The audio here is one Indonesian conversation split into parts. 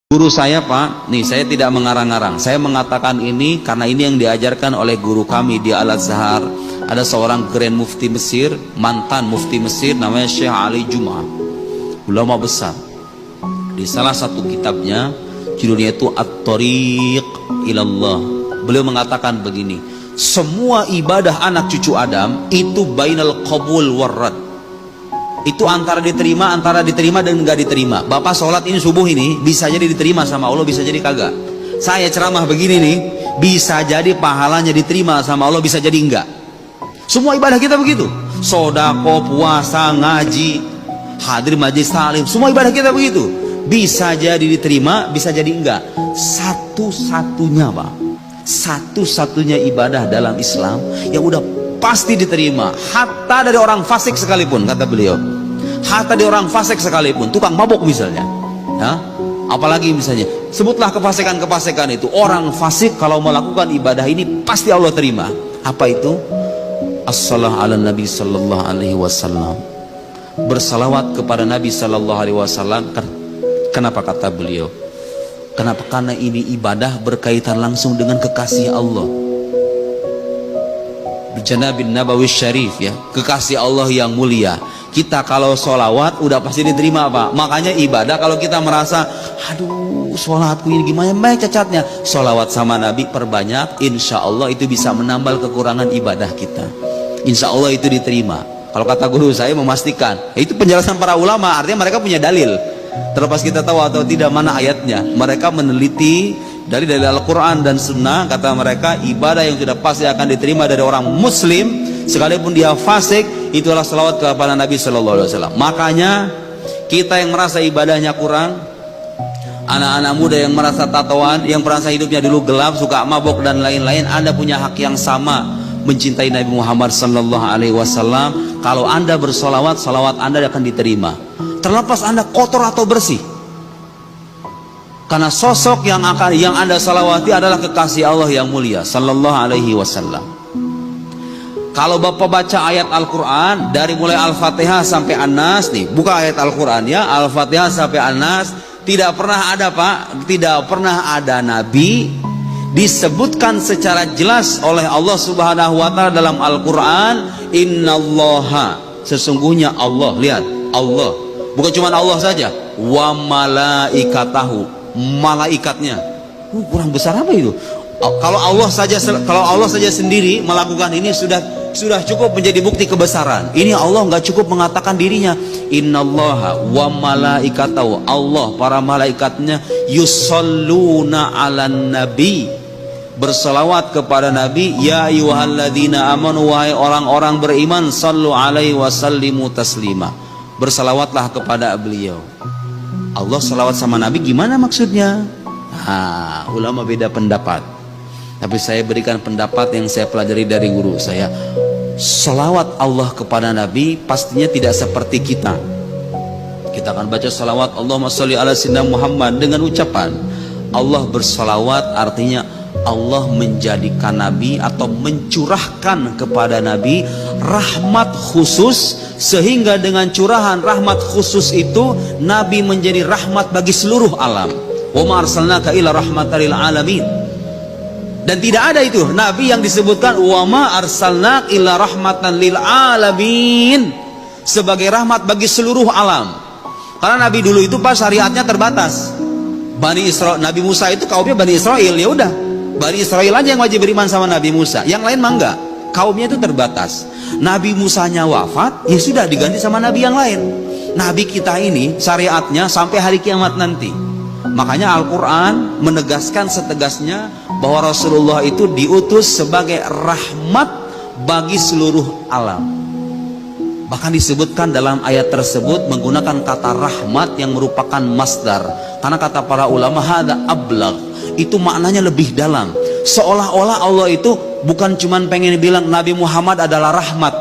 Guru saya, Pak, nih saya tidak mengarang-arang. Saya mengatakan ini karena ini yang diajarkan oleh guru kami di Al-Azhar. Ada seorang Grand Mufti Mesir, mantan Mufti Mesir, namanya Syekh Ali Jum'ah, ulama besar. Di salah satu kitabnya, judulnya itu At-Thariq Ilallah, beliau mengatakan begini: semua ibadah anak cucu Adam itu bainal qabul warrad. Itu antara diterima dan nggak diterima. Bapak sholat ini subuh ini bisa jadi diterima sama Allah, bisa jadi kagak. Saya ceramah begini nih, bisa jadi pahalanya diterima sama Allah, bisa jadi enggak. Semua ibadah kita begitu. Sodako, puasa, ngaji, hadir majelis taklim, semua ibadah kita begitu. Bisa jadi diterima, bisa jadi enggak. Satu-satunya, Pak, satu-satunya ibadah dalam Islam yang udah pasti diterima, hatta dari orang fasik sekalipun, kata beliau. Hatta dari orang fasik sekalipun, tukang mabuk misalnya, ya? Apalagi misalnya, sebutlah kefasikan-kefasikan itu. Orang fasik kalau melakukan ibadah ini pasti Allah terima. Apa itu? As-salah ala Nabi sallallahu alaihi wasallam, bersalawat kepada Nabi sallallahu alaihi wasallam. Kenapa kata beliau? Kenapa? Karena ini ibadah berkaitan langsung dengan kekasih Allah. Janabin Nabawi Syarif, ya, kekasih Allah yang mulia. Kita kalau sholawat udah pasti diterima, Pak. Makanya ibadah kalau kita merasa, aduh sholatku ini gimana baik cacatnya, sholawat sama Nabi perbanyak, insya Allah itu bisa menambal kekurangan ibadah kita. Insya Allah itu diterima. Kalau kata guru saya memastikan, itu penjelasan para ulama, artinya mereka punya dalil. Terlepas kita tahu atau tidak mana ayatnya, mereka meneliti dari Al-Quran dan Sunnah. Kata mereka, ibadah yang sudah pasti akan diterima dari orang Muslim, sekalipun dia fasik, itulah salawat kepada Nabi Sallallahu Alaihi Wasallam. Makanya kita yang merasa ibadahnya kurang, anak-anak muda yang merasa tatoan, yang merasa hidupnya dulu gelap, suka mabok dan lain-lain, Anda punya hak yang sama mencintai Nabi Muhammad Sallallahu Alaihi Wasallam. Kalau Anda bersolawat, salawat Anda akan diterima, terlepas Anda kotor atau bersih. Karena sosok yang Anda salawati adalah kekasih Allah yang mulia Sallallahu Alaihi Wasallam. Kalau Bapak baca ayat Al-Quran dari mulai Al-Fatihah sampai An-Nas, nih, buka ayat Al-Quran ya, Al-Fatihah sampai An-Nas, tidak pernah ada, Pak, tidak pernah ada Nabi disebutkan secara jelas oleh Allah Subhanahu wa Ta'ala dalam Al-Quran, innallaha, sesungguhnya Allah, lihat, Allah, bukan cuma Allah saja, wa malaikatahu, malaikatnya. Kurang besar apa itu? Kalau Allah saja sendiri melakukan ini sudah cukup menjadi bukti kebesaran. Ini Allah nggak cukup mengatakan dirinya, innallaha wa malaikatahu, Allah para malaikatnya, yusalluna 'alan nabi, berselawat kepada Nabi, ya ayyuhalladzina amanu, wahai orang-orang beriman, sallu alaihi wasallimu taslima, berselawatlah kepada beliau. Allah selawat sama Nabi, gimana maksudnya? Nah, ulama beda pendapat, tapi saya berikan pendapat yang saya pelajari dari guru saya. Salawat Allah kepada Nabi pastinya tidak seperti kita. Kita akan baca salawat Allahumma sholli ala sayyidina Muhammad dengan ucapan Allah bersalawat, artinya Allah menjadikan Nabi atau mencurahkan kepada Nabi rahmat khusus, sehingga dengan curahan rahmat khusus itu Nabi menjadi rahmat bagi seluruh alam. Wa ma arsalnaka illa rahmatan lil alamin. Dan tidak ada itu Nabi yang disebutkan wa ma arsalnaka illa rahmatan lil alamin, sebagai rahmat bagi seluruh alam. Karena Nabi dulu itu pas syariatnya terbatas. Bani Israel, Nabi Musa itu kaumnya Bani Israel, ya udah Bani Israel aja yang wajib beriman sama Nabi Musa, yang lain mah enggak. Kaumnya itu terbatas. Nabi Musanya wafat, ya sudah diganti sama Nabi yang lain. Nabi kita ini syariatnya sampai hari kiamat nanti. Makanya Al-Quran menegaskan setegasnya bahwa Rasulullah itu diutus sebagai rahmat bagi seluruh alam. Bahkan disebutkan dalam ayat tersebut menggunakan kata rahmat yang merupakan masdar. Karena kata para ulama, hadza ablagh, itu maknanya lebih dalam. Seolah-olah Allah itu bukan cuman pengen bilang Nabi Muhammad adalah rahmat,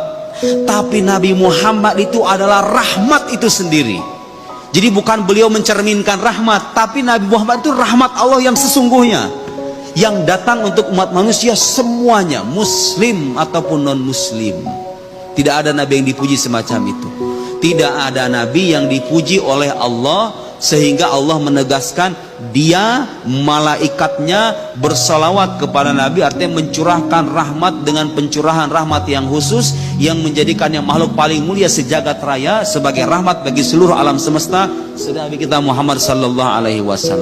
tapi Nabi Muhammad itu adalah rahmat itu sendiri. Jadi bukan beliau mencerminkan rahmat, tapi Nabi Muhammad itu rahmat Allah yang sesungguhnya, yang datang untuk umat manusia semuanya, muslim ataupun non muslim. Tidak ada Nabi yang dipuji semacam itu. Tidak ada Nabi yang dipuji oleh Allah sehingga Allah menegaskan dia, malaikatnya bersalawat kepada Nabi, artinya mencurahkan rahmat dengan pencurahan rahmat yang khusus yang menjadikannya makhluk paling mulia sejagat raya sebagai rahmat bagi seluruh alam semesta, Nabi kita Muhammad sallallahu alaihi wasallam.